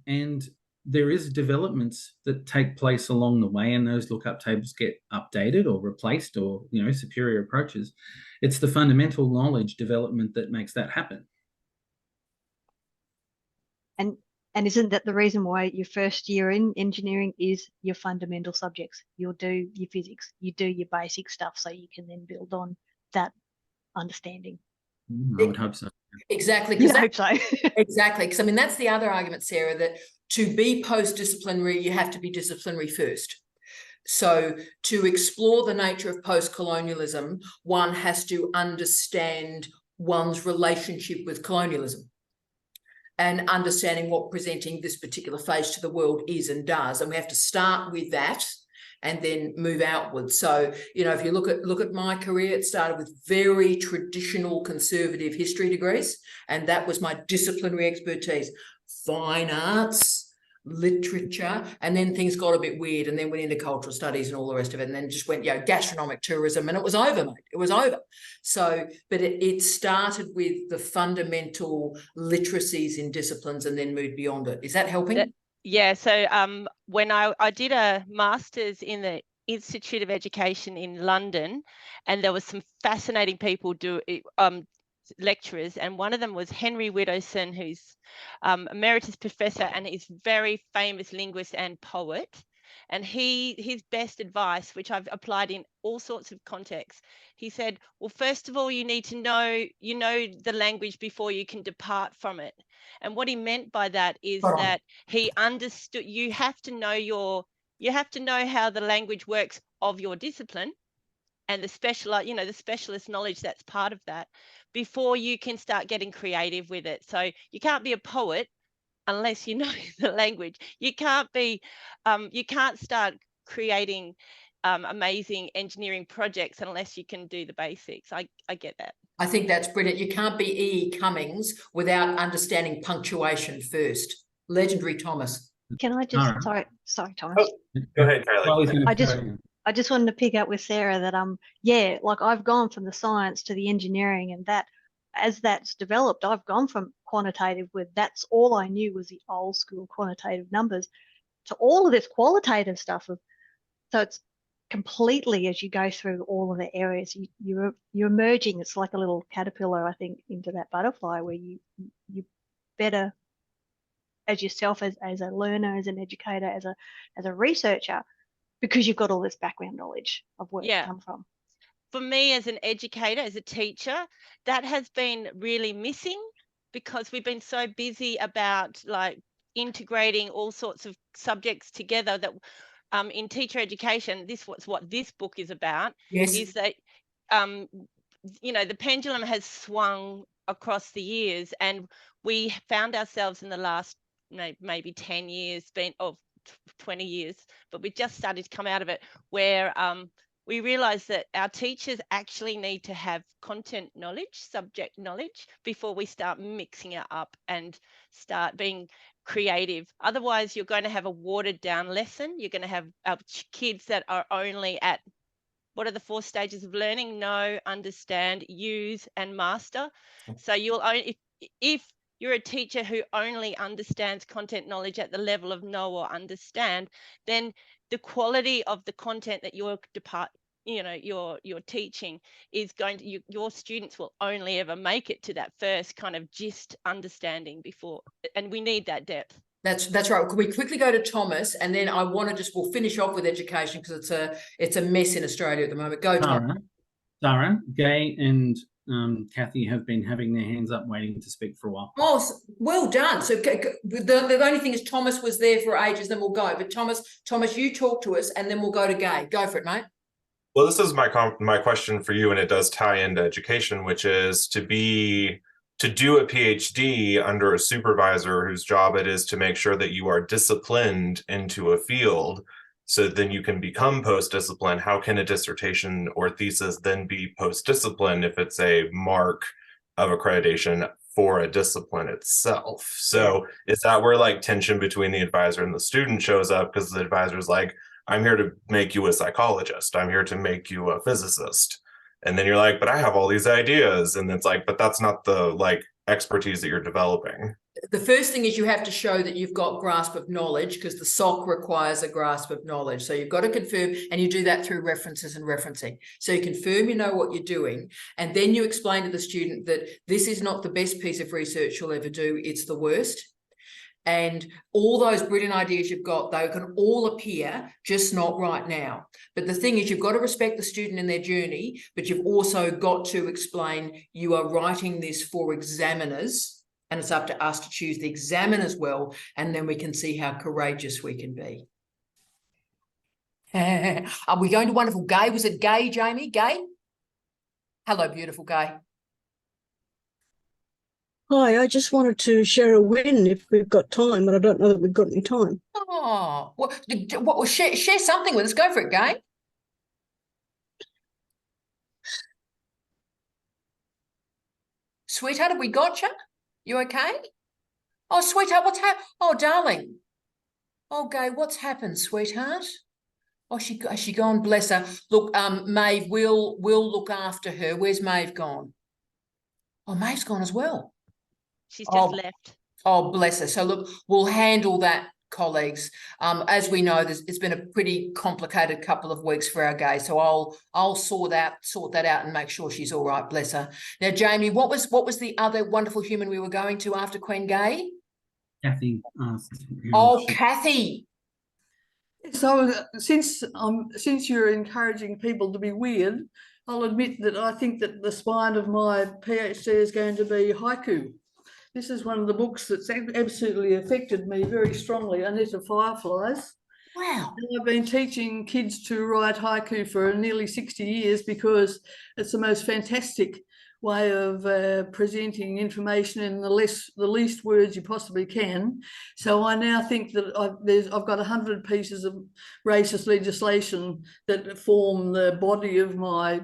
and there is developments that take place along the way, and those lookup tables get updated or replaced, or superior approaches. It's the fundamental knowledge development that makes that happen. And isn't that the reason why your first year in engineering is your fundamental subjects? You'll do your physics, you do your basic stuff, so you can then build on that understanding. I would hope so. Exactly. I hope so. Exactly. Because I mean, that's the other argument, Sarah, that to be post-disciplinary, you have to be disciplinary first. So to explore the nature of post-colonialism, one has to understand one's relationship with colonialism, and understanding what presenting this particular phase to the world is and does. And we have to start with that and then move outwards. So, you know, if you look at my career, it started with very traditional conservative history degrees, and that was my disciplinary expertise. Fine arts, literature, and then things got a bit weird, and then went into cultural studies and all the rest of it, and then just went, you know, gastronomic tourism, and it was over, mate. It was over. So, but it started with the fundamental literacies in disciplines and then moved beyond it. Is that helping? Yeah. So when I did a master's in the Institute of Education in London, and there was some fascinating people lecturers, and one of them was Henry Widdowson, who's emeritus professor and is very famous linguist and poet. And his best advice, which I've applied in all sorts of contexts, he said, well, first of all, you need to know the language before you can depart from it. And what he meant by that is that he understood you have to know how the language works of your discipline, and the specialist knowledge that's part of that, before you can start getting creative with it. So you can't be a poet unless you know the language. You can't start creating amazing engineering projects unless you can do the basics. I get that. I think that's brilliant. You can't be E. Cummings without understanding punctuation first. Legendary Thomas. Can I just, sorry, Thomas. Oh, go ahead, Kylie. I just wanted to pick up with Sarah that yeah, like I've gone from the science to the engineering, and that as that's developed, I've gone from quantitative, with that's all I knew was the old school quantitative numbers, to all of this qualitative stuff. So it's completely, as you go through all of the areas, you're emerging. It's like a little caterpillar, I think, into that butterfly, where you better as yourself, as a learner, as an educator, as a researcher, because you've got all this background knowledge of where it's come from. For me, as an educator, as a teacher, that has been really missing, because we've been so busy about like integrating all sorts of subjects together that in teacher education, what this book is about, is that the pendulum has swung across the years, and we found ourselves in the last maybe 10 years, 20 years, but we just started to come out of it, where we realized that our teachers actually need to have content knowledge, subject knowledge, before we start mixing it up and start being creative. Otherwise, you're going to have a watered down lesson. You're going to have kids that are only at, what are the 4 stages of learning? Know, understand, use, and master. So you'll only, if you're a teacher who only understands content knowledge at the level of know or understand, then the quality of the content that you're teaching is going to, your students will only ever make it to that first kind of gist understanding before, and we need that depth. That's right. Can we quickly go to Thomas, and then I want to we'll finish off with education, because it's a mess in Australia at the moment. Go, Thomas. Sarah, Gay and Kathy have been having their hands up waiting to speak for a while. Oh, well done. So the only thing is Thomas was there for ages, then we'll go. But Thomas, you talk to us, and then we'll go to Gay. Go for it, mate. Well, this is my question for you, and it does tie into education, which is to do a PhD under a supervisor whose job it is to make sure that you are disciplined into a field, so then you can become post-discipline. How can a dissertation or thesis then be post-discipline if it's a mark of accreditation for a discipline itself? So is that where like tension between the advisor and the student shows up? Because the advisor is like, I'm here to make you a psychologist. I'm here to make you a physicist. And then you're like, but I have all these ideas. And it's like, but that's not the like expertise that you're developing. The first thing is you have to show that you've got grasp of knowledge, because the SOC requires a grasp of knowledge. So you've got to confirm, and you do that through references and referencing. So you confirm you know what you're doing, and then you explain to the student that this is not the best piece of research you'll ever do, it's the worst. And all those brilliant ideas you've got, they can all appear, just not right now. But the thing is, you've got to respect the student in their journey, but you've also got to explain you are writing this for examiners, and it's up to us to choose the examiners well, and then we can see how courageous we can be. Are we going to wonderful Gay? Was it Gay, Jamie? Gay? Hello, beautiful Gay. Hi, I just wanted to share a win if we've got time, but I don't know that we've got any time. Oh, what was share something with us? Go for it, Gay. Sweetheart, have we got you? You okay? Oh, sweetheart, what's happened? Oh, darling. Oh, Gay, what's happened, sweetheart? Oh, has she gone? Bless her. Look, Maeve, we'll look after her. Where's Maeve gone? Oh, Maeve's gone as well. She's just left. Oh, bless her. So look, we'll handle that, colleagues. As we know, it's been a pretty complicated couple of weeks for our Gay. So I'll sort that out and make sure she's all right. Bless her. Now, Jamie, what was the other wonderful human we were going to after Queen Gay? Kathy asked. Oh, Kathy. So since you're encouraging people to be weird, I'll admit that I think that the spine of my PhD is going to be haiku. This is one of the books that's absolutely affected me very strongly, A Net of Fireflies. Wow. And I've been teaching kids to write haiku for nearly 60 years because it's the most fantastic way of presenting information in the least words you possibly can. So I now think that I've got 100 pieces of racist legislation that form the body of my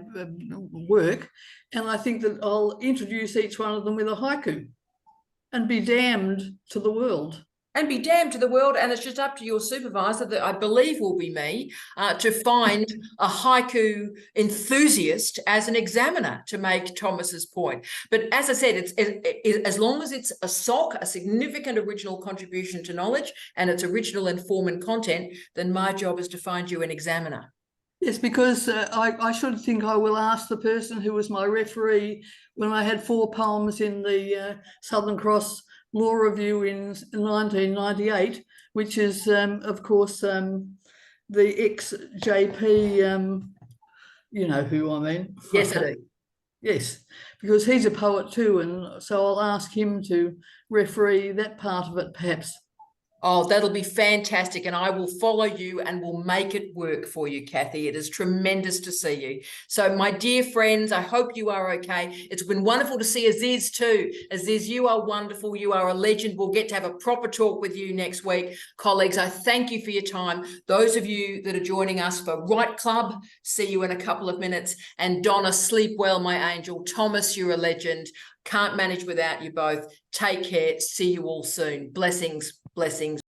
work, and I think that I'll introduce each one of them with a haiku and be damned to the world. And be damned to the world, and it's just up to your supervisor, that I believe will be me, to find a haiku enthusiast as an examiner to make Thomas's point. But as I said, as long as it's a SOC, a significant original contribution to knowledge, and it's original in form and content, then my job is to find you an examiner. Yes, because I should think I will ask the person who was my referee when I had 4 poems in the Southern Cross Law Review in 1998, which is, of course, the ex-JP, you know who I mean. Yes, I do. Yes, because he's a poet too, and so I'll ask him to referee that part of it, perhaps. Oh, that'll be fantastic. And I will follow you and will make it work for you, Kathy. It is tremendous to see you. So my dear friends, I hope you are okay. It's been wonderful to see Aziz too. Aziz, you are wonderful. You are a legend. We'll get to have a proper talk with you next week. Colleagues, I thank you for your time. Those of you that are joining us for Right Club, see you in a couple of minutes. And Donna, sleep well, my angel. Thomas, you're a legend. Can't manage without you both. Take care. See you all soon. Blessings. Blessings.